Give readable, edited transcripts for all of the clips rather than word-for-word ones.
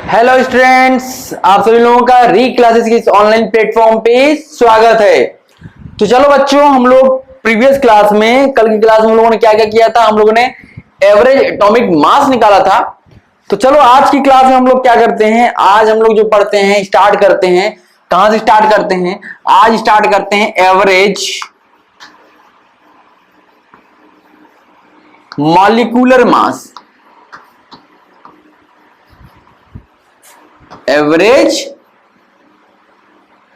Hello students, आप सभी लोगों का री क्लासेस की इस ऑनलाइन प्लेटफॉर्म पे स्वागत है। तो चलो बच्चों, हम लोग प्रीवियस क्लास में, कल की क्लास में हम लोगों ने क्या क्या किया था, हम लोगों ने एवरेज एटॉमिक मास निकाला था। तो चलो आज की क्लास में हम लोग क्या करते हैं, आज हम लोग जो पढ़ते हैं, स्टार्ट करते हैं। कहां से स्टार्ट करते हैं? आज स्टार्ट करते हैं एवरेज मॉलिक्यूलर मास। एवरेज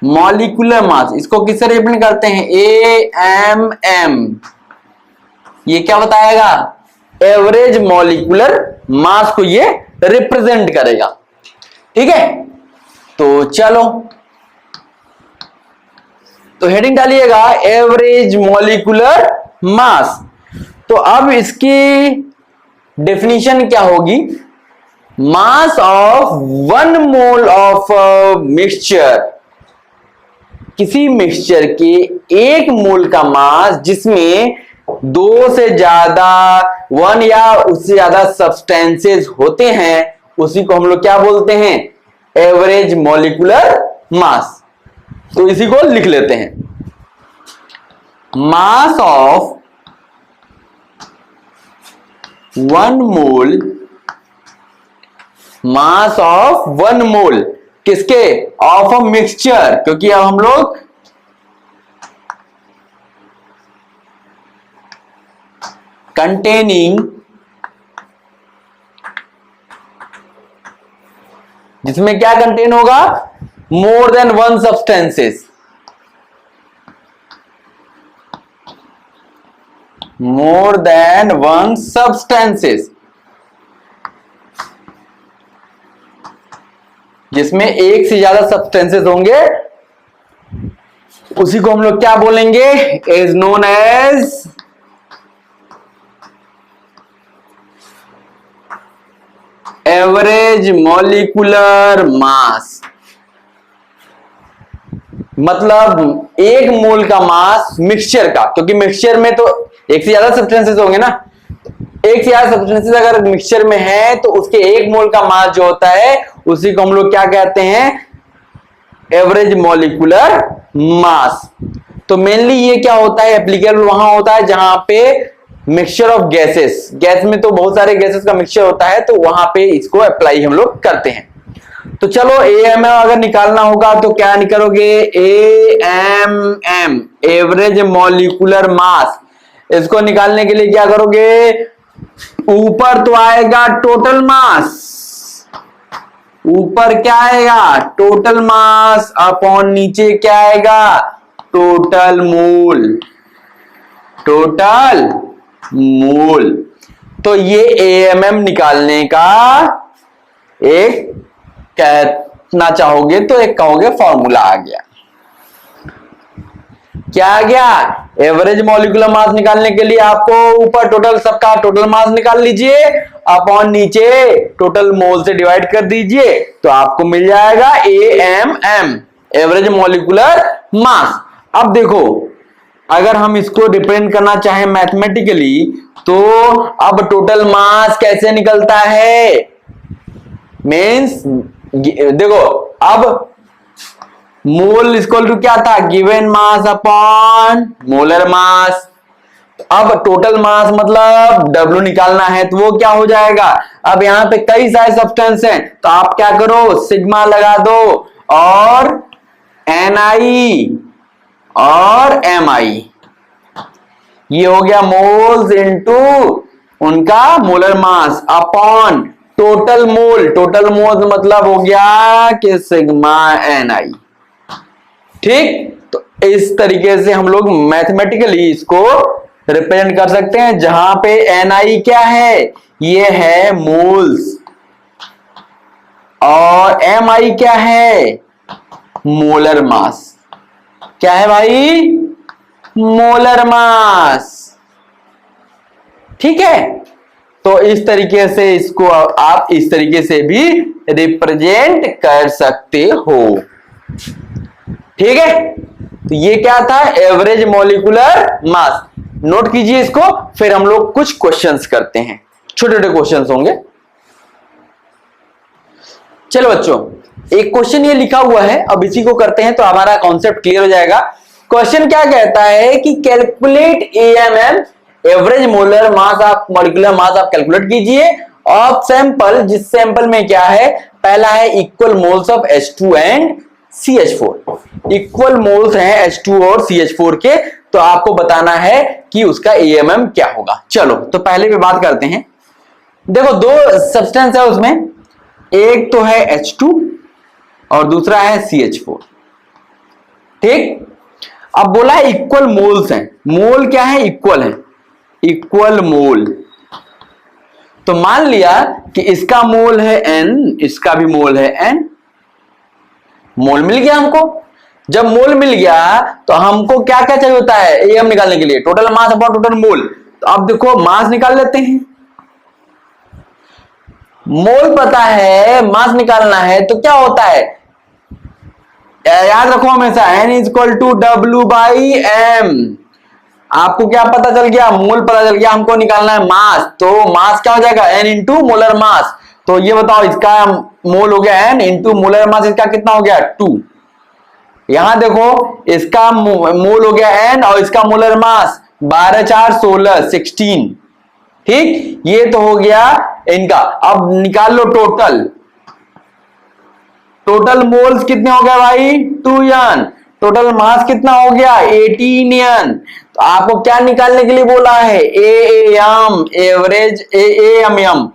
मॉलिक्यूलर मास, इसको किससे रिप्रेजेंट करते हैं? AMM। ये क्या बताएगा? एवरेज मॉलिक्यूलर मास को ये रिप्रेजेंट करेगा। ठीक है, तो चलो, तो हेडिंग डालिएगा एवरेज मॉलिक्यूलर मास। तो अब इसकी डेफिनेशन क्या होगी? Mass of 1 mole of mixture, किसी मिक्सचर के 1 मोल का मास जिसमें 2 से ज्यादा 1 या उससे ज्यादा सब्सटेंसेस होते हैं, उसी को हम लोग क्या बोलते हैं? एवरेज मॉलिक्यूलर मास। तो इसी को लिख लेते हैं, mass of 1 mole, mass of 1 मोल किसके? ऑफ अ मिक्सचर, क्योंकि अब हम लोग कंटेनिंग, जिसमें क्या कंटेन होगा? More than 1 substances, more than 1 substances, जिसमें एक से ज्यादा सब्सटेंसेस होंगे, उसी को हम लोग क्या बोलेंगे? Is known as average molecular mass. मतलब 1 मोल का मास मिक्सचर का, क्योंकि मिक्सचर में तो एक से ज्यादा सब्सटेंसेस होंगे ना, एक से ज्यादा सब्सटेंसेस अगर मिक्सचर में है तो उसके 1 मोल का मास जो होता है उसी को हम लोग क्या कहते हैं? एवरेज मॉलिक्यूलर मास। तो मेनली ये क्या होता है? एप्लीकेबल वहां होता है जहां पे मिक्सचर ऑफ गैसेस, गैस में तो बहुत सारे गैसेस का मिक्सचर होता है, तो वहां पे इसको अप्लाई हम लोग करते हैं। तो चलो AMM अगर निकालना होगा तो क्या निकालोगे? AMM, एवरेज मॉलिक्यूलर मास। इसको निकालने के लिए क्या करोगे? ऊपर तो आएगा टोटल मास, ऊपर क्या आएगा? टोटल मास, अपॉन नीचे क्या आएगा? Total mole, total mole. तो ये AMM निकालने का एक, कहना चाहोगे तो एक कहोगे फॉर्मूला आ गया। क्या आ गया? एवरेज मॉलिक्यूलर मास निकालने के लिए आपको ऊपर टोटल, सबका टोटल मास निकाल लीजिए, अपॉन नीचे टोटल मोल से डिवाइड कर दीजिए, तो आपको मिल जाएगा AMM, एवरेज मॉलिक्यूलर मास। अब देखो, अगर हम इसको रिप्रेजेंट करना चाहें मैथमेटिकली, तो अब टोटल मास कैसे निकलता है? मीन्स देखो, अब मोल इक्वल टू क्या था? गिवन मास अपॉन मोलर मास। अब टोटल मास मतलब W निकालना है, तो वो क्या हो जाएगा? अब यहां पे कई सारे सब्सटेंस हैं, तो आप क्या करो? सिग्मा लगा दो, और Ni और Mi, ये हो गया मोल्स इनटू उनका molar mass, upon total mole. Total mole मतलब हो गया कि सिग्मा Ni। ठीक, तो इस तरीके से हम लोग मैथमेटिकली इसको रिप्रेजेंट कर सकते हैं, जहां पे Ni क्या है? ये है मोल्स, और Mi क्या है? Molar mass. क्या है भाई? Molar mass. ठीक है, तो इस तरीके से इसको आप इस तरीके से भी रिप्रेजेंट कर सकते हो। ठीक है, तो ये क्या था? एवरेज मॉलिक्यूलर मास। नोट कीजिए इसको, फिर हम लोग कुछ क्वेश्चंस करते हैं, छोटे छोटे क्वेश्चंस होंगे। चलो बच्चों, एक क्वेश्चन ये लिखा हुआ है, अब इसी को करते हैं तो हमारा कॉन्सेप्ट क्लियर हो जाएगा। क्वेश्चन क्या कहता है कि calculate AMM, average molar mass of molecular mass आप कैलकुलेट कीजिए ऑफ सैंपल, जिस सैंपल में क्या है, पहला है equal moles of H2 and CH4, equal moles हैं H2 और CH4 के, तो आपको बताना है कि उसका एएमएम क्या होगा। चलो तो पहले भी बात करते हैं। देखो दो सब्सटेंस है उसमें, एक तो है H2 और दूसरा है CH4, ठीक। अब बोला है इक्वल मोल्स हैं, मोल क्या है, इक्वल है, इक्वल मोल। तो मान लिया कि इसका मोल है N, इसका भी मोल है N, मोल मिल गया हमको। जब मोल मिल गया तो हमको क्या क्या चाहिए होता है एएम निकालने के लिए, total mass upon total mole. तो अब देखो मास निकाल लेते हैं, मोल पता है, मास निकालना है, तो क्या होता है, याद रखो हमेशा N is equal to W/M। आपको क्या पता चल गया, मोल पता चल गया, हमको निकालना है मास, तो मास क्या हो जाएगा N इंटू मोलर मास। तो ये बताओ, इसका मोल हो गया N इंटू मोलर मास, इसका कितना हो गया 2। यहां देखो इसका मोल हो गया N और इसका मोलर मास 12 4 16 16, ठीक। ये तो हो गया इनका। अब निकाल लो टोटल, टोटल मोल्स कितने हो गए भाई 2N, टोटल मास कितना हो गया 18N। तो आपको क्या निकालने के लिए बोला है, am, average, AMM,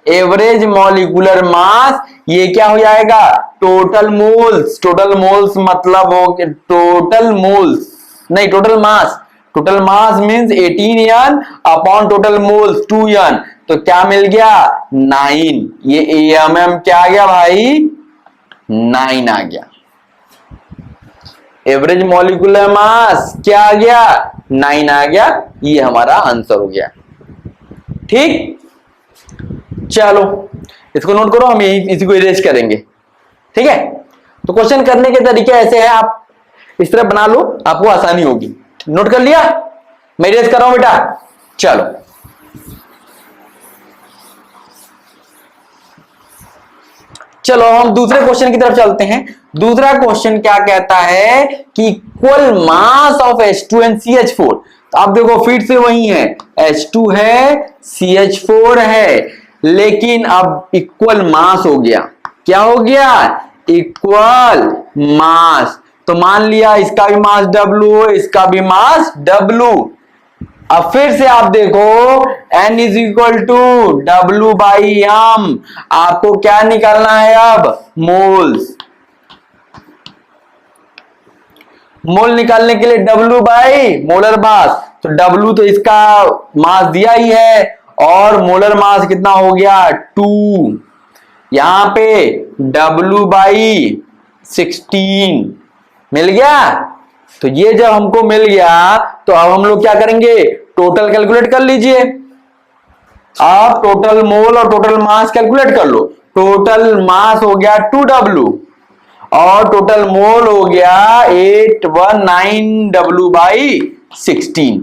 average molecular मास। ये क्या हो जाएगा, टोटल मोल्स, टोटल मोल्स मतलब हो टोटल मोल्स नहीं total mass, total mass means 18N upon total moles 2N, तो क्या मिल गया 9। ये एएमएम क्या आ गया भाई 9 आ गया। एवरेज मॉलिक्यूलर मास क्या आ गया 9 आ गया, ये हमारा आंसर हो गया, ठीक। चलो इसको नोट करो, हम इसी को इरेज करेंगे, ठीक है। तो क्वेश्चन करने के तरीके ऐसे हैं, आप इस तरह बना लो, आपको आसानी होगी। नोट कर लिया, मैं इरेज कर रहा हूं बेटा। चलो चलो हम दूसरे क्वेश्चन की तरफ चलते हैं। दूसरा क्वेश्चन क्या कहता है कि equal mass of H2 and CH4। तो आप देखो फिर से वही है, H2 है CH4 है, लेकिन अब इक्वल मास हो गया। क्या हो गया, इक्वल मास। तो मान लिया इसका भी मास W, इसका भी मास W। अब फिर से आप देखो N is equal to W/M। आपको क्या निकालना है अब, मोल्स। मोल निकालने के लिए W/मोलर मास, तो W तो इसका मास दिया ही है, और मोलर मास कितना हो गया 2। यहां पे W/16 मिल गया। तो ये जब हमको मिल गया तो अब हम लोग क्या करेंगे, टोटल कैलकुलेट कर लीजिए। आप टोटल मोल और टोटल मास कैलकुलेट कर लो। टोटल मास हो गया 2W और टोटल मोल हो गया 819 W/16।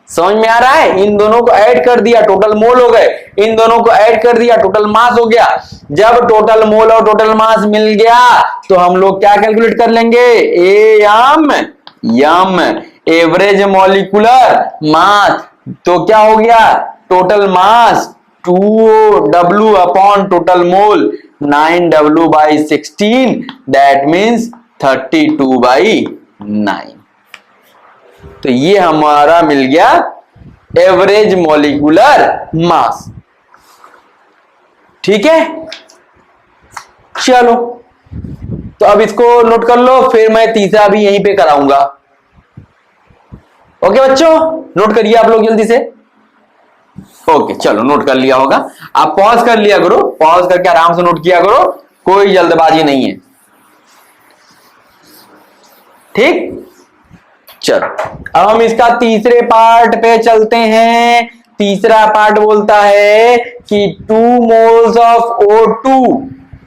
समझ में आ रहा है, इन दोनों को ऐड कर दिया, टोटल मोल हो गए, इन दोनों को ऐड कर दिया, टोटल मास हो गया। जब टोटल मोल और टोटल मास मिल गया तो हम लोग क्या कैलकुलेट कर लेंगे, एएम, एवरेज मॉलिक्यूलर मास। तो क्या हो गया, total mass 2W upon total mole 9W/16, that means 32/9। तो ये हमारा मिल गया एवरेज मॉलिक्यूलर मास, ठीक है। चलो तो अब इसको नोट कर लो, फिर मैं तीसरा भी यहीं पे कराऊंगा। ओके बच्चों, नोट करिए आप लोग जल्दी से। ओके चलो, नोट कर लिया होगा, आप पॉज कर लिया करो, पॉज करके आराम से नोट किया करो, कोई जल्दबाजी नहीं है, ठीक। चलो अब हम इसका तीसरे पार्ट पे चलते हैं। तीसरा पार्ट बोलता है कि 2 moles of O2,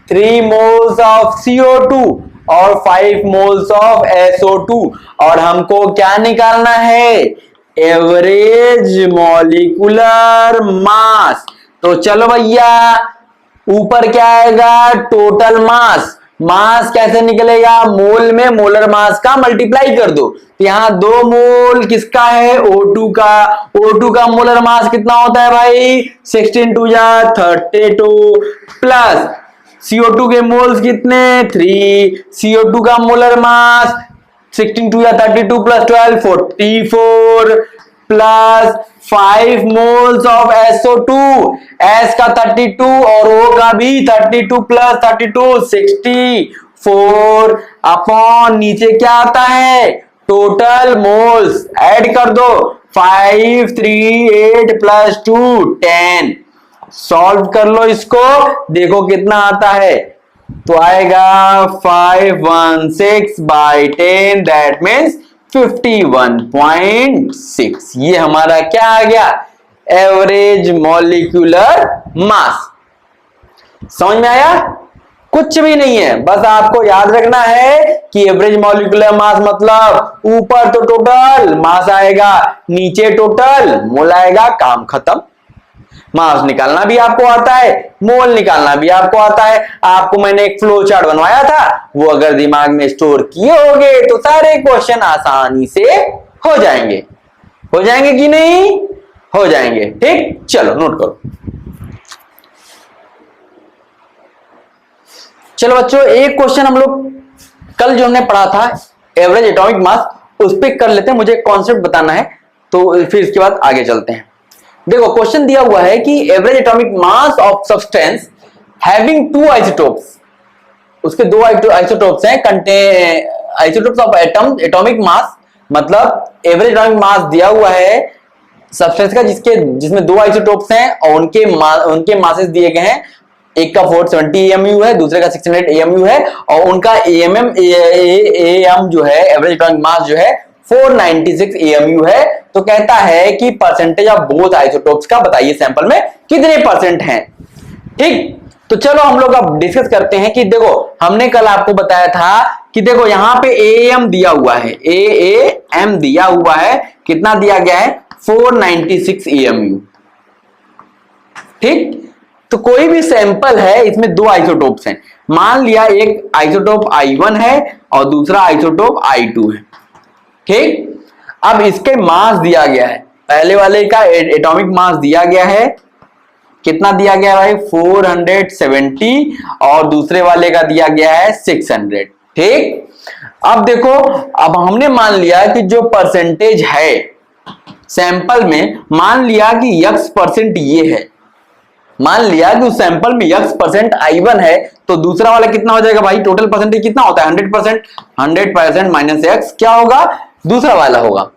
3 moles of CO2 और 5 मोल्स ऑफ SO2, और हमको क्या निकालना है, एवरेज मॉलिक्यूलर मास। तो चलो भैया ऊपर क्या आएगा, टोटल मास। मास कैसे निकलेगा, मोल में मोलर मास का मल्टीप्लाई कर दो। तो यहां 2 मोल किसका है, O2 का। O2 का मोलर मास कितना होता है भाई, 16 2 जा 32 प्लस CO2 के मोल्स कितने, 3। CO2 का मोलर मास 16 2 या 32 plus 12 44 plus 5 moles of SO2। S का 32 और O का भी 32 प्लस 32 64 अपॉन नीचे क्या आता है, टोटल मोल्स। ऐड कर दो 5 3 8 प्लस 2 10। सॉल्व कर लो इसको, देखो कितना आता है। तो आएगा 516 बाई 10 दैट मीन्स 51.6। ये हमारा क्या आ गया, एवरेज मॉलिक्यूलर मास। समझ में आया, कुछ भी नहीं है, बस आपको याद रखना है कि एवरेज मॉलिक्यूलर मास मतलब ऊपर तो टोटल मास आएगा, नीचे टोटल मोल आएगा, काम खत्म। मास निकालना भी आपको आता है, मोल निकालना भी आपको आता है। आपको मैंने एक फ्लो चार्ट बनवाया था, वो अगर दिमाग में स्टोर किए होगे तो सारे क्वेश्चन आसानी से हो जाएंगे। हो जाएंगे कि नहीं, हो जाएंगे। ठीक, चलो नोट करो। चलो बच्चों, एक क्वेश्चन हम लोग कल जो हमने पढ़ा था एवरेज एटॉमिक मास, उस पर कर लेते हैं। मुझे कॉन्सेप्ट बताना है, तो फिर इसके बाद आगे चलते हैं। देखो क्वेश्चन दिया हुआ है कि average atomic mass of substance having 2 isotopes, उसके 2 आइसोटोप्स हैं, isotopes of atom atomic mass, मतलब एवरेज एटॉमिक मास दिया हुआ है सब्सटेंस का जिसमें 2 आइसोटोप्स हैं और उनके मासेस दिए गए हैं। एक का 470 AMU है, दूसरे का 600 AMU है, और उनका AM जो है एवरेज एटॉमिक मास जो है 496 AMU है। तो कहता है कि परसेंटेज ऑफ बोथ आइसोटोप्स का बताइए सैंपल में कितने परसेंट हैं। ठीक, तो चलो हम लोग अब डिस्कस करते हैं कि देखो हमने कल आपको बताया था कि देखो यहां पे AM दिया हुआ है, AM दिया हुआ है, कितना दिया गया है 496 AMU। ठीक, तो कोई भी सैंपल है, इसमें 2 आइसोटोप्स हैं। मान लिया एक आइसोटोप I1 है और दूसरा आइसोटोप I2 है। ठीक, अब इसके मास दिया गया है, पहले वाले का एटॉमिक मास दिया गया है, कितना दिया गया भाई 470, और दूसरे वाले का दिया गया है 600। ठीक, अब देखो, अब हमने मान लिया कि जो परसेंटेज है सैंपल में, मान लिया कि x% ये है, मान लिया कि उस सैंपल में x% I1 है, तो दूसरा वाला कितना हो जाएगा भाई, टोटल परसेंटेज कितना होता है 100%, 100% माइनस x क्या होगा, दूसरा वाला होगा।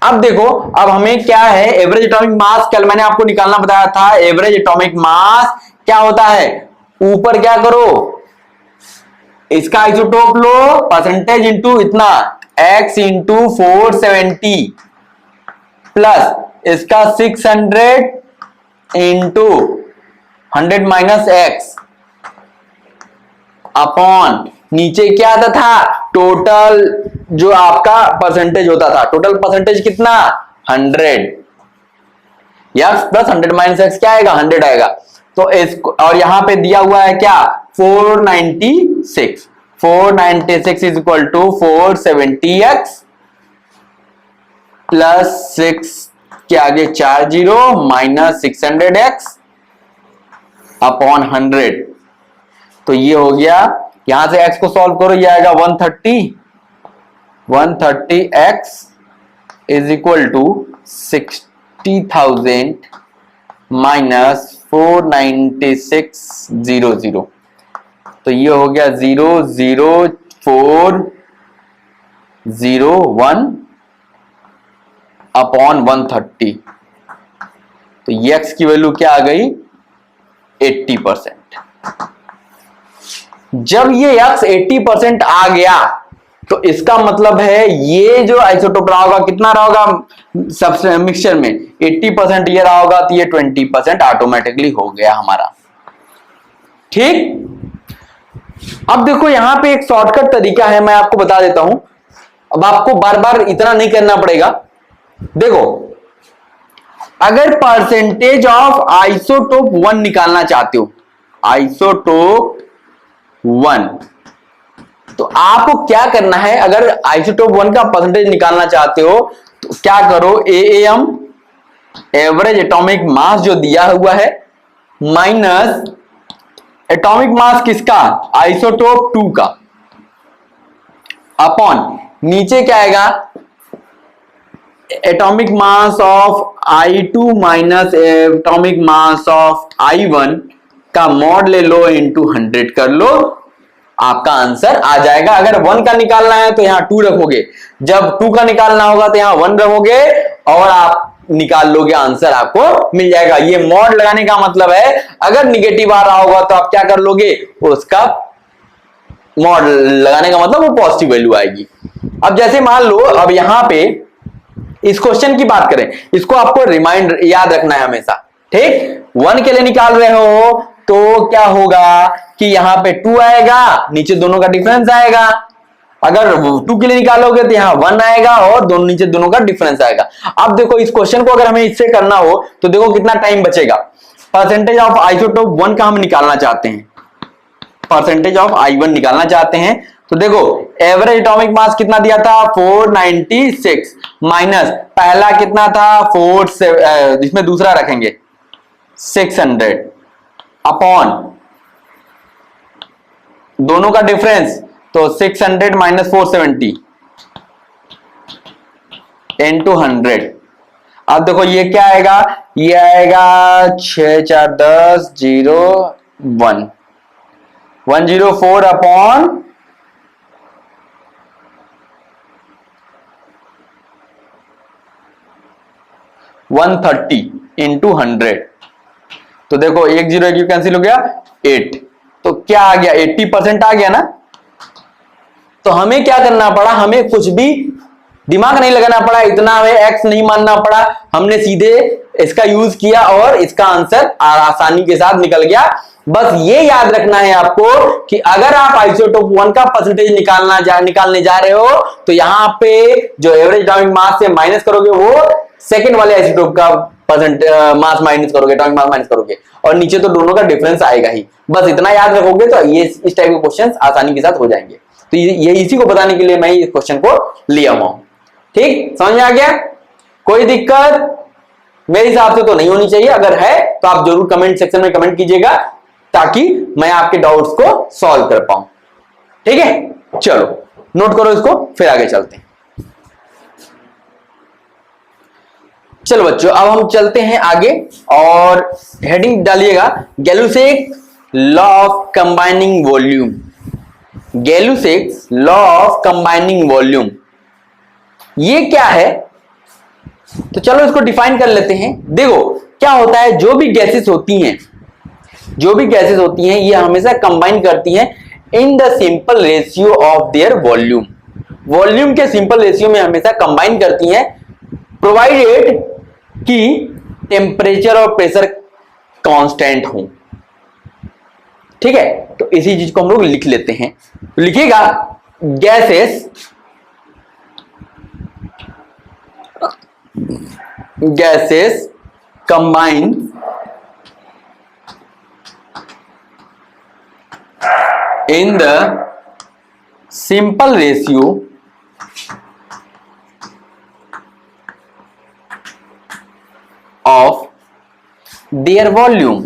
अब देखो, अब हमें क्या है एवरेज एटॉमिक मास, कल मैंने आपको निकालना बताया था। एवरेज एटॉमिक मास क्या होता है, ऊपर क्या करो, इसका आइसोटोप लो, परसेंटेज इंटू इतना x इंटू 470 प्लस इसका 600 इंटू 100 माइनस x अपॉन नीचे क्या आता था, टोटल जो आपका परसेंटेज होता था, टोटल परसेंटेज कितना 100, x प्लस 100 माइनस x क्या आएगा 100 आएगा। तो इसको, और यहां पे दिया हुआ है क्या 496 is equal to 470x plus 6 के आगे 4 जीरो माइनस 600x अपॉन 100। तो ये हो गया, यहां से x को सॉल्व करो, ये आएगा 130x is equal to 60,000 minus 49600। तो ये हो गया 00401 अपॉन 130। तो ये x की वैल्यू क्या आ गई 80%। जब ये x 80% आ गया तो इसका मतलब है ये जो आइसोटोप रहा होगा कितना रहा होगा सब मिक्सचर में 80% ये रहा होगा, तो ये 20% ऑटोमेटिकली हो गया हमारा। ठीक, अब देखो यहां पे एक शॉर्टकट तरीका है, मैं आपको बता देता हूं। अब आपको बार बार इतना नहीं करना पड़ेगा। देखो, अगर परसेंटेज ऑफ आइसोटोप 1 निकालना चाहते हो आइसोटोप 1। तो आपको क्या करना है, अगर आइसोटोप 1 का परसेंटेज निकालना चाहते हो तो क्या करो, AAM एवरेज एटॉमिक मास जो दिया हुआ है माइनस एटॉमिक मास किसका, आइसोटोप 2 का, अपॉन नीचे क्या आएगा, atomic mass of I2 minus atomic mass of I1 का मॉड ले लो इंटू 100 कर लो, आपका आंसर आ जाएगा। अगर 1 का निकालना है तो यहां 2 रखोगे, जब 2 का निकालना होगा तो यहां 1 रखोगे और आप निकाल लोगे, आंसर आपको मिल जाएगा। ये मॉड लगाने का मतलब है अगर निगेटिव आ रहा होगा तो आप क्या कर लोगे, उसका मॉड लगाने का मतलब वो पॉजिटिव वैल्यू आएगी। अब जैसे मान लो, अब यहां पे इस क्वेश्चन की बात करें, इसको आपको रिमाइंड याद रखना है हमेशा, ठीक। 1 के लिए निकाल रहे हो तो क्या होगा कि यहां पे 2 आएगा, नीचे दोनों का डिफरेंस आएगा। अगर 2 के लिए निकालोगे तो यहां 1 आएगा और दोनों नीचे दोनों का डिफरेंस आएगा। अब देखो इस क्वेश्चन को अगर हमें इससे करना हो तो देखो कितना टाइम बचेगा। परसेंटेज ऑफ आइसोटोप 1 का हम निकालना चाहते हैं, परसेंटेज ऑफ I1 निकालना चाहते हैं, तो देखो एवरेज एटॉमिक मास कितना दिया था 496 माइनस पहला कितना था 4, इसमें दूसरा रखेंगे 600 अपॉन दोनों का डिफरेंस, तो 600 माइनस 470 इनटू 100। अब देखो ये क्या आएगा, ये आएगा 6 4 10 0 1 104 अपॉन 130 इंटू 100। तो देखो 1 0 1 कैंसिल हो गया 8, तो क्या आ गया 80% आ गया ना। तो हमें क्या करना पड़ा, हमें कुछ भी दिमाग नहीं लगाना पड़ा, इतना हमें एक्स नहीं मानना पड़ा, हमने सीधे इसका यूज किया और इसका आंसर आसानी के साथ निकल गया। बस ये याद रखना है आपको कि अगर आप आइसोटोप 1 का परसेंटेज निकालने जा रहे हो तो यहां पे जो एवरेज एटॉमिक मास से माइनस करोगे वो सेकंड वाले आइसोटोप का मास माइनस करोगे, एटॉमिक मास माइनस करोगे और नीचे तो दोनों का डिफरेंस आएगा ही। बस इतना याद रखोगे तो ये इस टाइप के क्वेश्चंस आसानी के साथ हो जाएंगे। तो ये इसी को बताने के लिए मैं इस क्वेश्चन को लिया हुआ हूं। ठीक, समझ में आ गया? कोई दिक्कत मेरे हिसाब से तो नहीं होनी चाहिए, अगर है तो आप जरूर कमेंट सेक्शन में कमेंट कीजिएगा ताकि मैं आपके डाउट्स को सॉल्व कर पाऊं। ठीक है, चलो नोट करो इसको, फिर आगे चलते हैं। चलो बच्चों, अब हम चलते हैं आगे और हेडिंग डालिएगा Gay-Lussac law of combining volume. Gay-Lussac law of combining volume ये क्या है, तो चलो इसको डिफाइन कर लेते हैं। देखो क्या होता है, जो भी गैसेस होती हैं ये हमेशा कंबाइन करती हैं in the simple ratio of their volume. Volume के सिंपल रेशियो में हमेशा कंबाइन करती हैं, प्रोवाइडेड कि टेम्परेचर और प्रेशर कांस्टेंट हो। ठीक है, तो इसी चीज को हम लोग लिख लेते हैं। तो लिखिएगा gases combine in the simple ratio of their volume।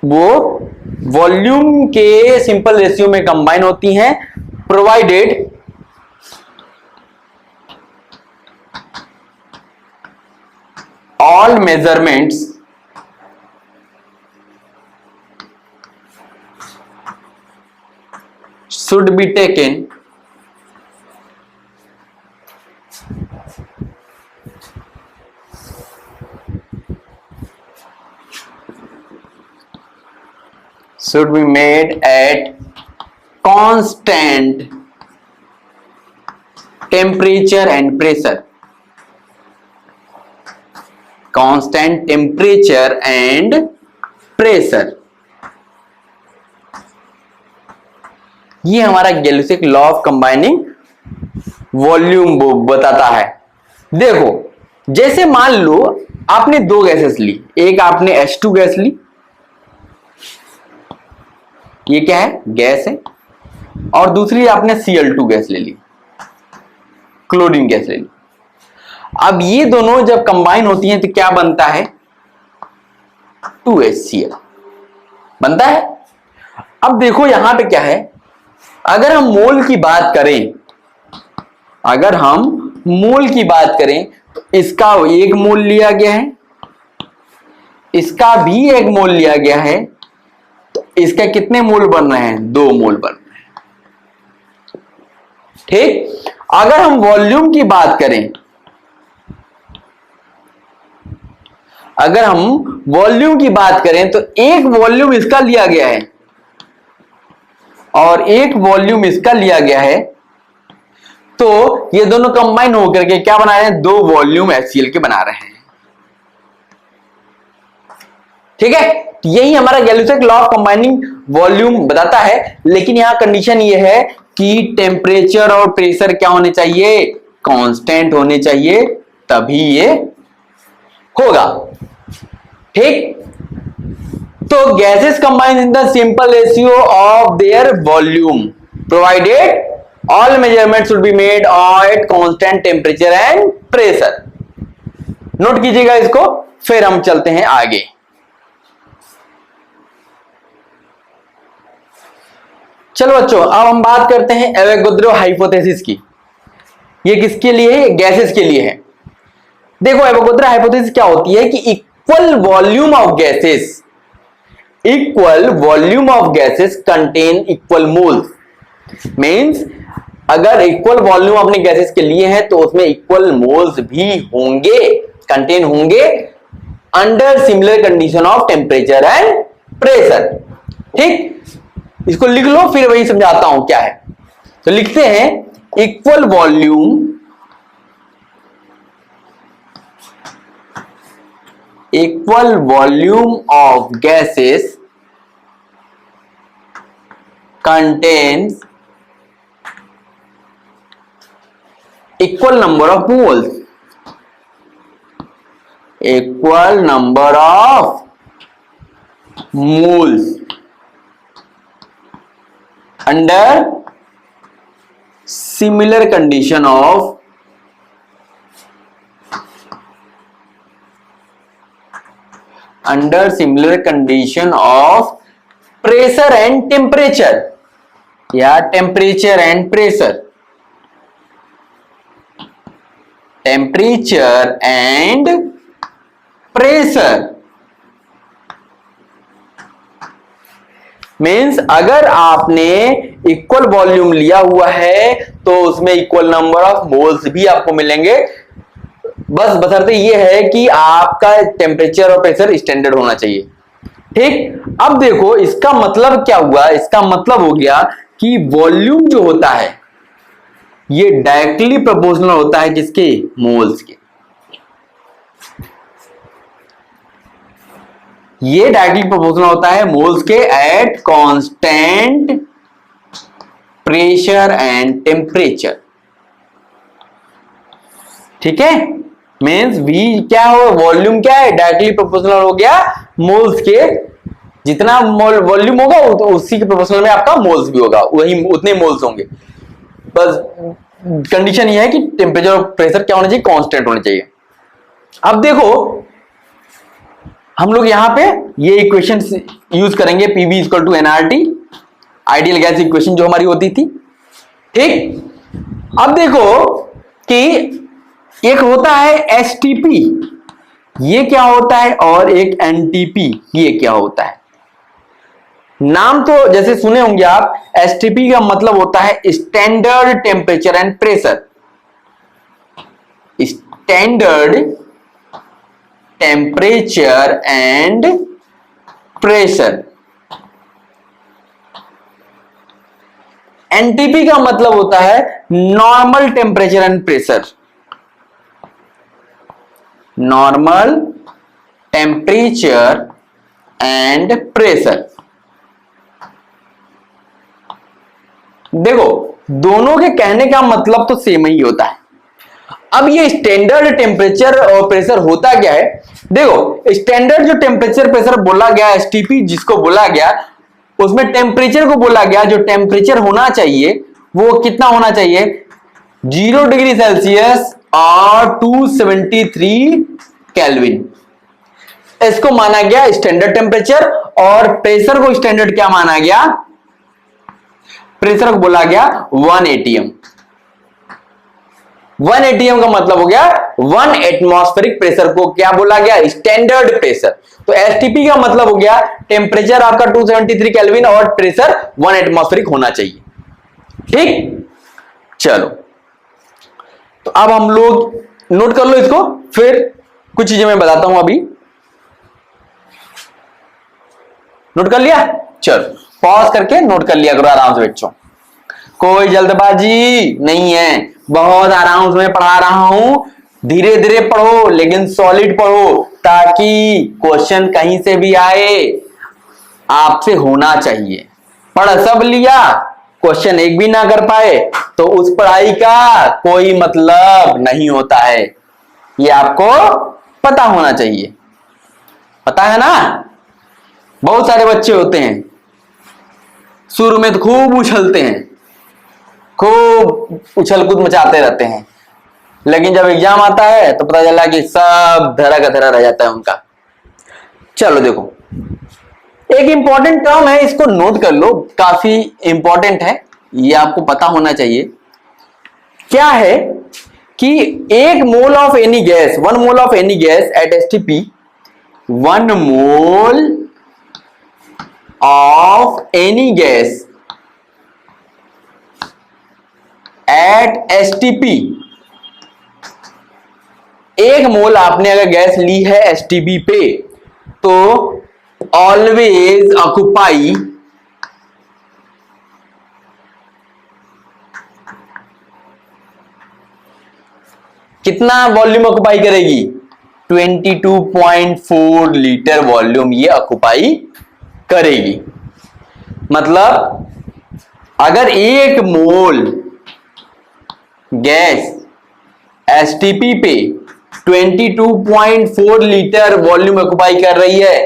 वो वॉल्यूम के सिंपल रेशियो में कंबाइन होती हैं, provided all measurements should be taken should be made at constant temperature and pressure। Constant temperature and pressure, ये हमारा Gay-Lussac law of combining volume बताता है। देखो जैसे मान लो आपने दो गैसेस ली, एक आपने H2 गैस ली, ये क्या है, गैस है, और दूसरी आपने Cl2 गैस ले ली, क्लोरीन गैस ले ली। अब ये दोनों जब कंबाइन होती हैं तो क्या बनता है, 2HCl बनता है। अब देखो यहां पे क्या है, अगर हम मोल की बात करें, अगर हम मोल की बात करें तो इसका एक मोल लिया गया है, इसका भी एक मोल लिया गया है, तो इसका कितने मोल बन रहे हैं, 2 मोल बन रहे हैं। ठीक, अगर हम वॉल्यूम की बात करें, अगर हम वॉल्यूम की बात करें तो एक वॉल्यूम इसका लिया गया है और एक वॉल्यूम इसका लिया गया है, तो ये दोनों कंबाइन होकर के क्या बना रहे हैं, 2 वॉल्यूम HCl के बना रहे हैं। ठीक है, यही हमारा गैल्यूसेक लॉ ऑफ कंबाइनिंग वॉल्यूम बताता है। लेकिन यहां कंडीशन ये है कि टेम्परेचर और प्रेशर क्या होने चाहिए, कांस्टेंट होने चाहिए, तभी ये होगा। ठीक, तो gases combine in the simple ratio of their volume provided all measurement should be made at constant temperature and pressure. Note कीजिएगा इसको, फिर हम चलते हैं आगे। चलो बच्चों, अब हम बात करते हैं एवोगाड्रो हाइपोथेसिस की। ये किसके लिए है, गैसेस के लिए है। देखो एवोगाड्रो हाइपोथेसिस क्या होती है कि equal volume of gases, equal volume of gases contain equal moles. Means अगर इक्वल वॉल्यूम अपने गैसेस के लिए है तो उसमें इक्वल मोल्स भी होंगे, कंटेन होंगे under similar condition of temperature and pressure. ठीक, इसको लिख लो, फिर वही समझाता हूं क्या है। तो लिखते हैं equal volume, equal volume of gases contains equal number of moles, equal number of moles under similar condition of pressure and temperature, या temperature and pressure, temperature and pressure means अगर आपने इक्वल वॉल्यूम लिया हुआ है तो उसमें equal number of moles भी आपको मिलेंगे, बस बशर्ते ये है कि आपका टेम्परेचर और प्रेशर स्टैंडर्ड होना चाहिए। ठीक, अब देखो इसका मतलब क्या हुआ, इसका मतलब हो गया कि वॉल्यूम जो होता है ये डायरेक्टली प्रोपोर्शनल होता है किसके, मोल्स के। ये डायरेक्टली प्रोपोर्शनल होता है मोल्स के at constant pressure and temperature. ठीक है, मींस V क्या हो, वॉल्यूम क्या है, डायरेक्टली प्रोपोर्शनल हो गया मोल्स के, जितना वॉल्यूम होगा उसी के प्रोपोर्शनल में आपका मोल्स भी होगा, वही उतने मोल्स होंगे। बस कंडीशन ये है कि टेम्परेचर और प्रेशर क्या होना चाहिए, कांस्टेंट होने चाहिए। अब देखो हम लोग यहां पे ये इक्वेशन यूज करेंगे, PV equal to nRT, ideal gas equation जो हमारी होती थी। ठीक, अब देखो कि एक होता है STP, ये क्या होता है, और एक NTP, ये क्या होता है। नाम तो जैसे सुने होंगे आप, STP का मतलब होता है standard temperature and pressure, standard temperature and pressure. NTP का मतलब होता है normal temperature and pressure, normal temperature and pressure. देखो दोनों के कहने का मतलब तो सेम ही होता है। अब ये स्टैंडर्ड टेम्परेचर और प्रेशर होता क्या है, देखो स्टैंडर्ड जो टेम्परेचर प्रेशर बोला गया एसटीपी जिसको बोला गया, उसमें टेम्परेचर को बोला गया, जो टेम्परेचर होना चाहिए वो कितना होना चाहिए 0 डिग्री सेल्सियस और 273 केल्विन, इसको माना गया स्टैंडर्ड टेम्परेचर। और प्रेशर को स्टैंडर्ड क्या माना गया, प्रेशर को बोला गया 1 atm। 1 atm का मतलब हो गया 1 एटमॉस्फेरिक प्रेशर को क्या बोला गया, स्टैंडर्ड प्रेशर। तो एसटीपी का मतलब हो गया टेम्परेचर आपका 273 केल्विन और प्रेशर 1 एटमॉस्फेरिक होना चाहिए। ठीक, चलो तो अब हम लोग नोट कर लो इसको, फिर कुछ चीजें मैं बताता हूं। अभी नोट कर लिया, चलो पॉज करके नोट कर लिया करो आराम से बच्चों, कोई जल्दबाजी नहीं है, बहुत आराम से मैं पढ़ा रहा हूं, धीरे धीरे पढ़ो लेकिन सॉलिड पढ़ो, ताकि क्वेश्चन कहीं से भी आए आपसे होना चाहिए। पढ़ सब लिया, क्वेश्चन एक भी ना कर पाए तो उस पढ़ाई का कोई मतलब नहीं होता है, ये आपको पता होना चाहिए। पता है ना, बहुत सारे बच्चे होते हैं शुरू में तो खूब उछलते हैं, खूब उछल कूद मचाते रहते हैं, लेकिन जब एग्जाम आता है तो पता चला कि सब धरा का धरा रह जाता है उनका। चलो देखो, एक इंपॉर्टेंट टर्म है, इसको नोट कर लो, काफी इंपॉर्टेंट है, ये आपको पता होना चाहिए। क्या है कि 1 mole of any gas, 1 mole of any gas at STP, 1 mole of any gas at STP, 1 मोल आपने अगर गैस ली है एसटीपी पे तो ऑलवेज ऑक्युपाई कितना वॉल्यूम ऑक्युपाई करेगी, 22.4 लीटर वॉल्यूम ये ऑक्युपाई करेगी। मतलब अगर 1 मोल गैस एसटीपी पे 22.4 लीटर वॉल्यूम ऑक्युपाई कर रही है,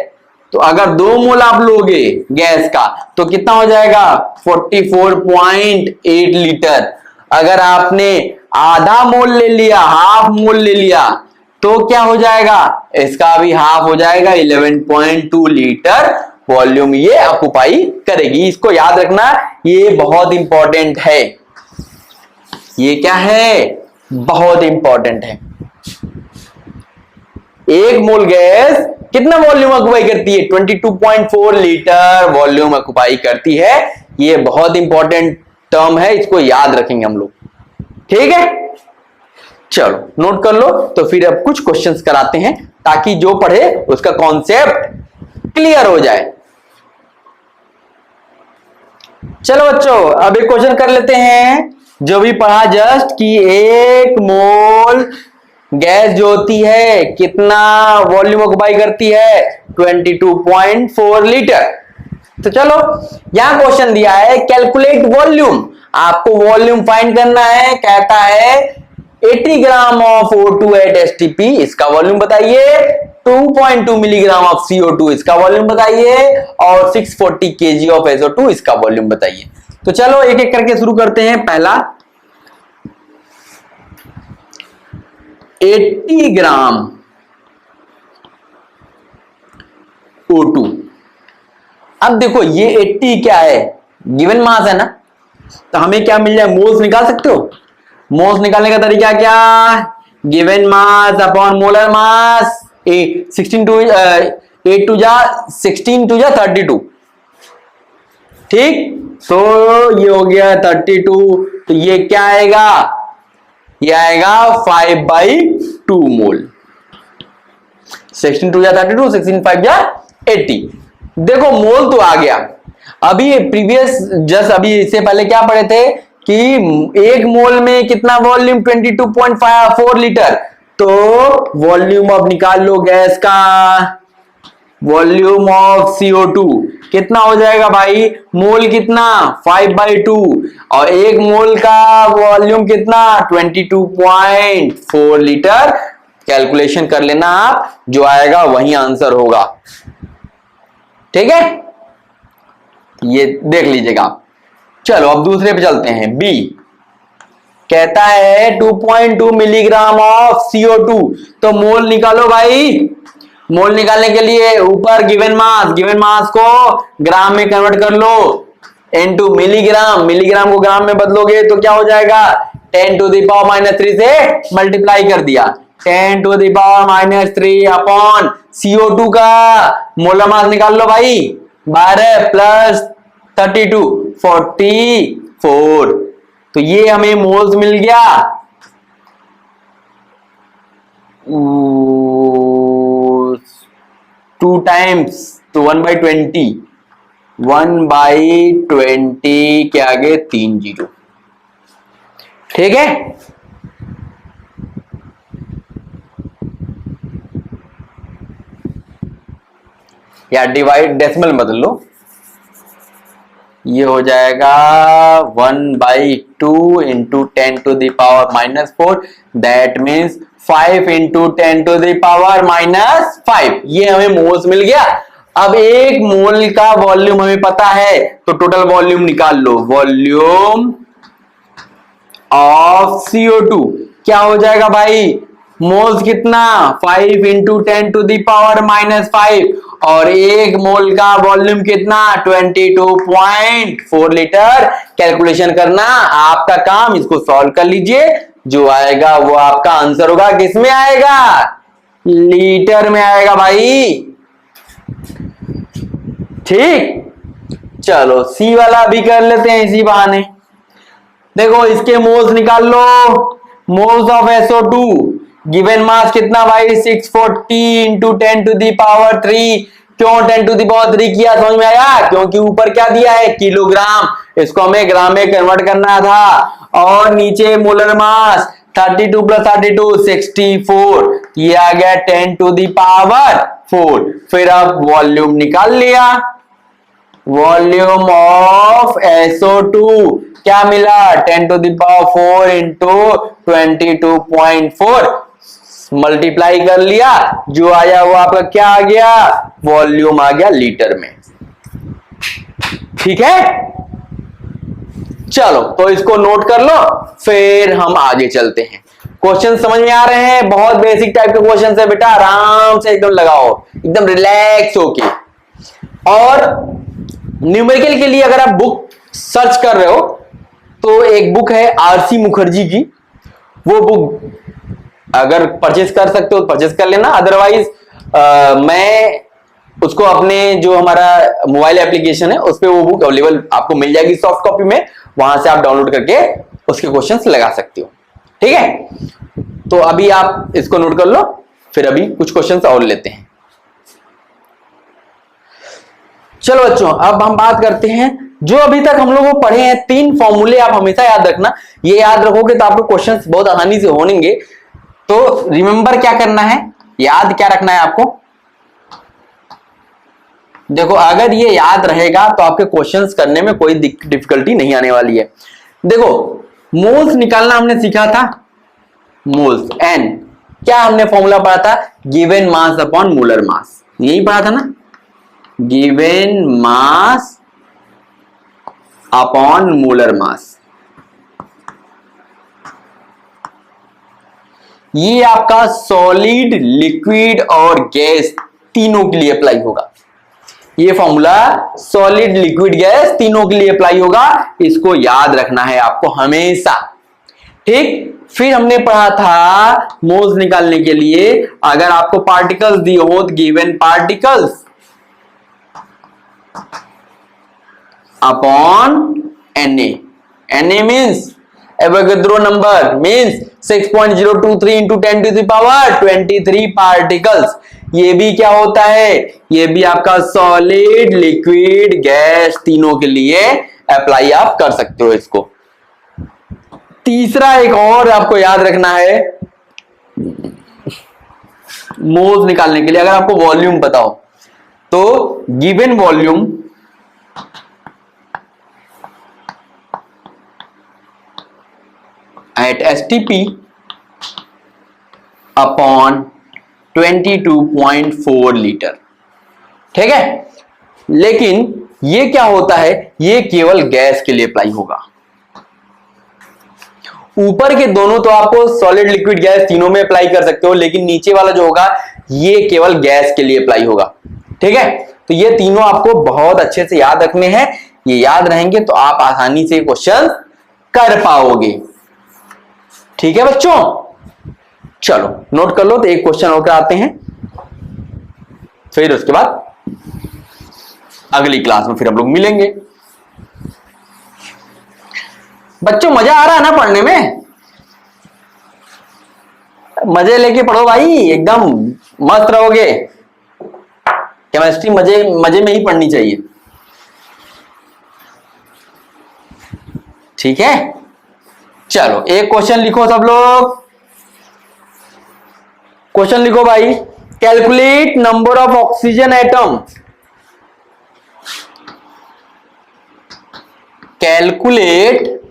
तो अगर 2 मोल आप लोगे गैस का तो कितना हो जाएगा 44.8 लीटर। अगर आपने आधा मोल ले लिया, हाफ मोल ले लिया, तो क्या हो जाएगा, इसका भी हाफ हो जाएगा, 11.2 लीटर वॉल्यूम ये ऑक्युपाई करेगी। इसको याद रखना, ये बहुत इंपॉर्टेंट है, ये क्या है, बहुत इंपॉर्टेंट है। 1 मोल गैस कितना वॉल्यूम ऑक्युपाई करती है, 22.4 लीटर वॉल्यूम ऑक्युपाई करती है। ये बहुत इंपॉर्टेंट टर्म है, इसको याद रखेंगे हम लोग, ठीक है। चलो नोट कर लो, तो फिर अब कुछ क्वेश्चंस कराते हैं ताकि जो पढ़े उसका कॉन्सेप्ट क्लियर हो जाए। चलो बच्चों, अब एक क्वेश्चन कर लेते हैं जो भी पढ़ा जस्ट, कि 1 मोल गैस जो होती है कितना वॉल्यूम ऑक्युपाई करती है, 22.4 लीटर। तो चलो यहां क्वेश्चन दिया है कैलकुलेट वॉल्यूम, आपको वॉल्यूम फाइंड करना है। कहता है 80 gram of O2 at STP, इसका वॉल्यूम बताइए, 2.2 मिलीग्राम ऑफ CO2 इसका वॉल्यूम बताइए, और 640 kg ऑफ SO2 इसका वॉल्यूम बताइए। तो चलो एक एक करके शुरू करते हैं। पहला 80 ग्राम O2, अब देखो ये 80 क्या है, गिवन मास है ना, तो हमें क्या मिल जाए, मोल्स निकाल सकते हो। मोल्स निकालने का तरीका क्या, given mass upon molar mass, 16 two 8 two जा 16 टू जा 32, ठीक। तो ये हो गया 32, तो ये क्या आएगा, ये आएगा 5/2 मोल। 16 टू जा 32, 16 5 जा 80। देखो मोल तो आ गया। अभी प्रीवियस जस्ट अभी इससे पहले क्या पढ़े थे कि 1 मोल में कितना वॉल्यूम, 22.4 लीटर। तो वॉल्यूम अब निकाल लो गैस का, वॉल्यूम ऑफ CO2 कितना हो जाएगा भाई, मोल कितना 5/2 और एक मोल का वॉल्यूम कितना 22.4 लीटर। कैलकुलेशन कर लेना आप, जो आएगा वही आंसर होगा। ठीक है, ये देख लीजिएगा। चलो अब दूसरे पे चलते हैं। बी कहता है 2.2 मिलीग्राम ऑफ CO2, तो मोल निकालो भाई। मोल निकालने के लिए ऊपर गिवन मास को ग्राम में कन्वर्ट कर लो इनटू मिलीग्राम, मिलीग्राम को ग्राम में बदलोगे तो क्या हो जाएगा 10⁻³ से मल्टीप्लाई कर दिया। 10⁻³ अपॉन CO2 का मोलर मास निकाल लो भाई, 12 प्लस 32 44, तो ये हमें मोल्स मिल गया। 2 टाइम्स तो 1/20, 1/20 के आगे 3 जीरो। ठीक है, या डिवाइड डेसिमल बदल लो, ये हो जाएगा 1/2 इंटू 10⁻⁻⁴, दैट मीन्स 5 इंटू 10⁻⁻5। ये हमें मोल्स मिल गया। अब एक मोल का वॉल्यूम हमें पता है, तो टोटल वॉल्यूम निकाल लो। वॉल्यूम ऑफ CO2 क्या हो जाएगा भाई, मोल्स कितना 5 इंटू 10⁻⁻5 और एक मोल का वॉल्यूम कितना 22.4 लीटर। कैलकुलेशन करना आपका काम, इसको सॉल्व कर लीजिए, जो आएगा वो आपका आंसर होगा। किसमें आएगा, लीटर में आएगा भाई। ठीक, चलो सी वाला भी कर लेते हैं इसी बहाने। देखो इसके मोल्स निकाल लो। Moles of SO2 given mass कितना भाई 640 इंटू 10⁻3। क्यों 10⁻3 किया, समझ में आया, क्योंकि ऊपर क्या दिया है किलोग्राम, इसको हमें ग्राम में कन्वर्ट करना था। और नीचे मोलर मास 32 प्लस 32 64, ये आ गया 10⁻4। फिर अब वॉल्यूम निकाल लिया। वॉल्यूम ऑफ SO2 क्या मिला 10⁻4 इंटू 22.4, मल्टीप्लाई कर लिया, जो आया वो आपका क्या आ गया, वॉल्यूम आ गया लीटर में। ठीक है, चलो तो इसको नोट कर लो, फिर हम आगे चलते हैं। क्वेश्चन समझ में आ रहे हैं, बहुत बेसिक टाइप के क्वेश्चन है बेटा, आराम से एकदम लगाओ, एकदम रिलैक्स होके। और न्यूमेरिकल के लिए अगर आप बुक सर्च कर रहे हो तो एक बुक है RC मुखर्जी की, वो बुक अगर परचेज कर सकते हो तो परचेज कर लेना। अदरवाइज मैं उसको अपने जो हमारा मोबाइल एप्लीकेशन है उस पे वो बुक अवेलेबल आपको मिल जाएगी सॉफ्ट कॉपी में, वहां से आप डाउनलोड करके उसके क्वेश्चंस लगा सकते हो। ठीक है, तो अभी आप इसको नोट कर लो, फिर अभी कुछ क्वेश्चंस और लेते हैं। चलो बच्चों, अब हम बात करते हैं जो अभी तक हम लोग पढ़े हैं 3 फॉर्मूले, आप हमेशा याद रखना। ये याद रखोगे तो आपको क्वेश्चंस बहुत आसानी से होंगे। तो रिमेंबर क्या करना है, याद क्या रखना है आपको। देखो अगर ये याद रहेगा तो आपके क्वेश्चंस करने में कोई डिफिकल्टी नहीं आने वाली है। देखो मोल्स निकालना हमने सीखा था, मोल्स एन क्या हमने फॉर्मूला पढ़ा था, गिवन मास अपॉन मोलर मास, यही पढ़ा था ना, गिवन मास अपॉन मोलर मास। ये आपका सॉलिड, लिक्विड और गैस तीनों के लिए अप्लाई होगा। ये फॉर्मूला सॉलिड, लिक्विड, गैस तीनों के लिए अप्लाई होगा, इसको याद रखना है आपको हमेशा। ठीक, फिर हमने पढ़ा था मोल्स निकालने के लिए अगर आपको पार्टिकल्स दिए हो तो given particles upon Na। Na means Avogadro number, means 6.023 into 10⁻23 particles. ये भी क्या होता है, ये भी आपका सॉलिड, लिक्विड, गैस तीनों के लिए अप्लाई आप कर सकते हो इसको। तीसरा एक और आपको याद रखना है मोल्स निकालने के लिए, अगर आपको वॉल्यूम पता हो तो given volume at STP upon 22.4 liter. ठीक है, लेकिन ये क्या होता है, ये केवल गैस के लिए अप्लाई होगा। ऊपर के दोनों तो आपको सॉलिड लिक्विड गैस तीनों में अप्लाई कर सकते हो, लेकिन नीचे वाला जो होगा ये केवल गैस के लिए अप्लाई होगा। ठीक है, तो ये तीनों आपको बहुत अच्छे से याद रखने हैं। ये याद रहेंगे तो आप आसानी से क्वेश्चन कर पाओगे। ठीक है बच्चों, चलो नोट कर लो। तो एक क्वेश्चन होकर आते हैं, फिर उसके बाद अगली क्लास में फिर हम लोग मिलेंगे। बच्चों मजा आ रहा है ना पढ़ने में? मजे लेके पढ़ो भाई, एकदम मस्त रहोगे। केमिस्ट्री मजे मजे में ही पढ़नी चाहिए। ठीक है, चलो एक क्वेश्चन लिखो सब लोग। क्वेश्चन लिखो भाई, calculate number of oxygen atom. Calculate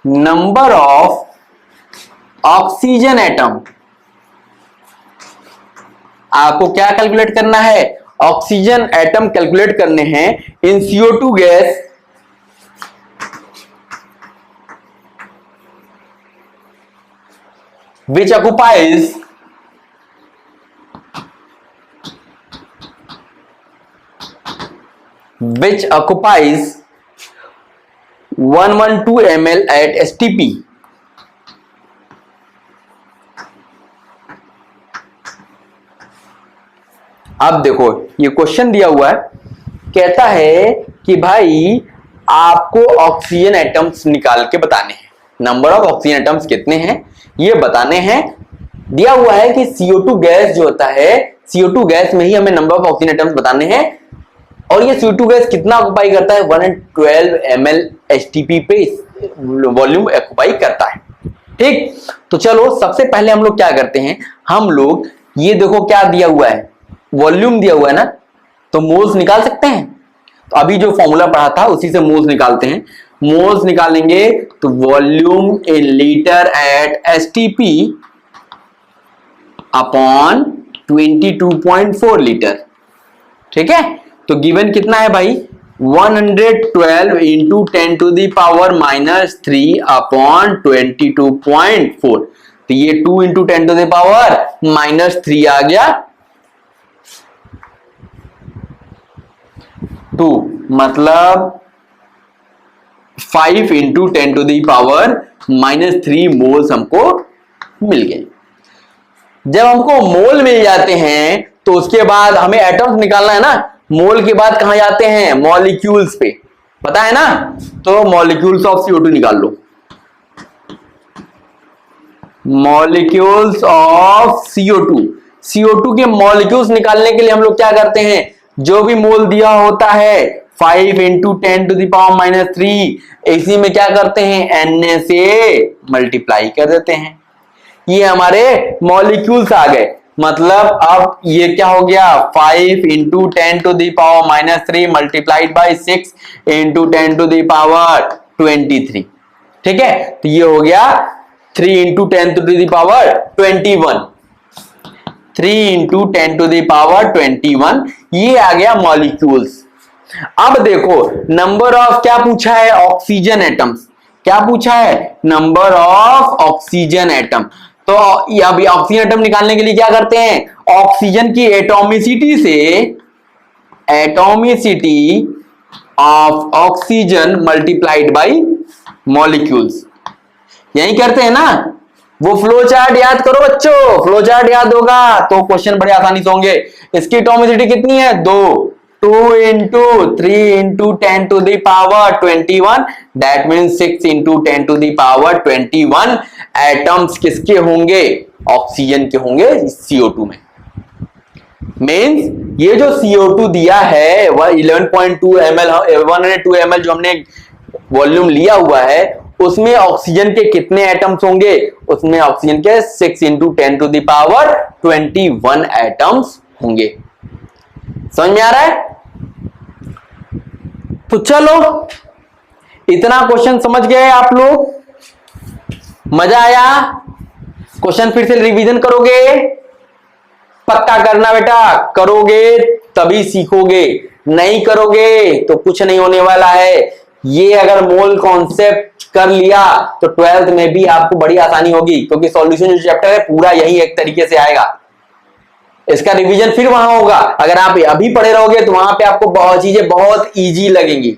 number of oxygen atom. आपको क्या कैलकुलेट करना है? ऑक्सीजन एटम कैलकुलेट करने हैं इन CO2 gas which occupies 112 ml at STP। अब देखो ये क्वेश्चन दिया हुआ है, कहता है कि भाई आपको ऑक्सीजन एटम्स निकाल के बताने हैं। नंबर ऑफ ऑक्सीजन एटम्स कितने हैं ये बताने हैं। दिया हुआ है कि CO2 गैस जो होता है, CO2 गैस में ही हमें नंबर ऑफ ऑक्सीजन एटम्स बताने हैं। और ये CO2 गैस कितना ऑक्युपाई करता है? 112 ml STP पे वॉल्यूम ऑक्युपाई करता है। ठीक, तो चलो सबसे पहले हम लोग क्या करते हैं, हम लोग ये देखो क्या दिया हुआ है, वॉल्यूम दिया हुआ है ना, तो मोल्स निकाल सकते हैं। तो अभी जो फॉर्मूला पढ़ा था उसी से मोल्स निकालते हैं। मोल्स निकालेंगे तो volume in liter at STP upon 22.4 liter. ठीक है, तो गिवन कितना है भाई? 112 into 10 to the power -3 upon 22.4। तो ये 2 इंटू 10 टू दी पावर -3 आ गया 2, मतलब 5 into 10 to the power -3 moles हमको मिल गए। जब हमको मोल मिल जाते हैं तो उसके बाद हमें एटम्स निकालना है ना। मोल के बाद कहां जाते हैं? मॉलिक्यूल्स पे, पता है ना। तो मॉलिक्यूल्स ऑफ CO2 निकाल लो। मॉलिक्यूल्स ऑफ CO2 के मॉलिक्यूल्स निकालने के लिए हम लोग क्या करते हैं? जो भी मोल दिया होता है 5 इंटू 10 टू दी पावर -3, इसी में क्या करते हैं? Na से मल्टीप्लाई कर देते हैं। ये हमारे मॉलिक्यूल्स आ गए। मतलब अब ये क्या हो गया? 5 into 10 to the power -3 multiplied by 6 into 10 to the power 23। ठीक है, तो ये हो गया 3 into 10 to the power 21। 3 into 10 to the power 21, ये आ गया मॉलिक्यूल्स। अब देखो नंबर ऑफ क्या पूछा है? Oxygen atoms. क्या पूछा है? Number of oxygen atom. तो अभी ऑक्सीजन एटम निकालने के लिए क्या करते हैं? ऑक्सीजन की एटॉमिसिटी से atomicity of oxygen multiplied by molecules, यही करते हैं ना। वो फ्लो चार्ट याद करो बच्चों, फ्लो चार्ट याद होगा तो क्वेश्चन बड़े आसानी से होंगे। इसकी एटॉमिसिटी कितनी है? 2 into 3 into 10 to the power 21, that means 6 into 10 to the power 21 atoms किसके होंगे? ऑक्सीजन के होंगे CO2 में। मीन्स ये जो CO2 दिया है वह 11.2 ml 102 ml जो हमने वॉल्यूम लिया हुआ है, उसमें ऑक्सीजन के कितने एटम्स होंगे? उसमें ऑक्सीजन के 6 into 10 to the power 21 atoms होंगे। समझ में आ रहा है? तो चलो इतना क्वेश्चन समझ गए आप लोग? मजा आया? क्वेश्चन फिर से रिवीजन करोगे? पक्का करना बेटा, करोगे तभी सीखोगे, नहीं करोगे तो कुछ नहीं होने वाला है। ये अगर मोल कॉन्सेप्ट कर लिया तो 12th में भी आपको बड़ी आसानी होगी, क्योंकि सॉल्यूशन जो चैप्टर है पूरा यही एक तरीके से आएगा। इसका रिवीजन फिर वहां होगा। अगर आप अभी पढ़े रहोगे तो वहां पे आपको बहुत चीजें बहुत इजी लगेंगी,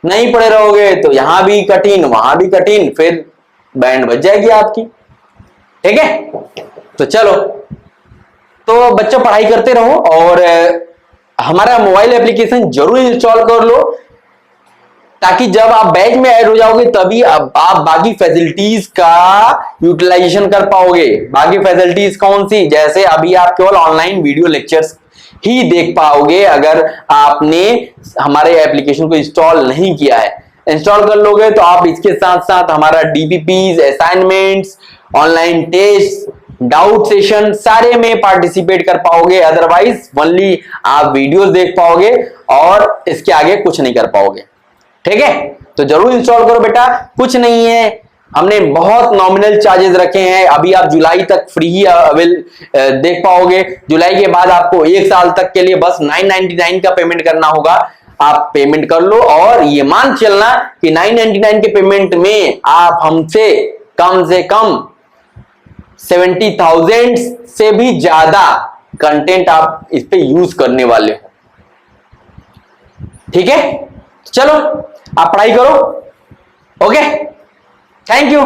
नहीं पढ़े रहोगे तो यहां भी कठिन वहां भी कठिन, फिर बैंड बज जाएगी आपकी। ठीक है, तो चलो, तो बच्चों पढ़ाई करते रहो और हमारा मोबाइल एप्लीकेशन जरूर इंस्टॉल कर लो, ताकि जब आप बैच में ऐड हो जाओगे तभी आप बाकी फैसिलिटीज का यूटिलाइजेशन कर पाओगे। बाकी फैसिलिटीज कौन सी? जैसे अभी आप केवल ऑनलाइन वीडियो लेक्चर्स ही देख पाओगे अगर आपने हमारे एप्लीकेशन को इंस्टॉल नहीं किया है। इंस्टॉल कर लोगे तो आप इसके साथ साथ हमारा DPPs, assignments, online test, doubt session सारे में पार्टिसिपेट कर पाओगे। अदरवाइज ओनली आप वीडियोस देख पाओगे और इसके आगे कुछ नहीं कर पाओगे। ठीक है, तो जरूर इंस्टॉल करो बेटा, कुछ नहीं है, हमने बहुत नॉमिनल चार्जेस रखे हैं। अभी आप जुलाई तक फ्री ही देख पाओगे। जुलाई के बाद आपको 1 साल तक के लिए बस 999 का पेमेंट करना होगा। आप पेमेंट कर लो और ये मान चलना कि 999 के पेमेंट में आप हमसे कम से कम 70,000 से भी ज्यादा कंटेंट आप इस पे यूज करने वाले हो। ठीक है, चलो आप पढ़ाई करो। Okay, thank you.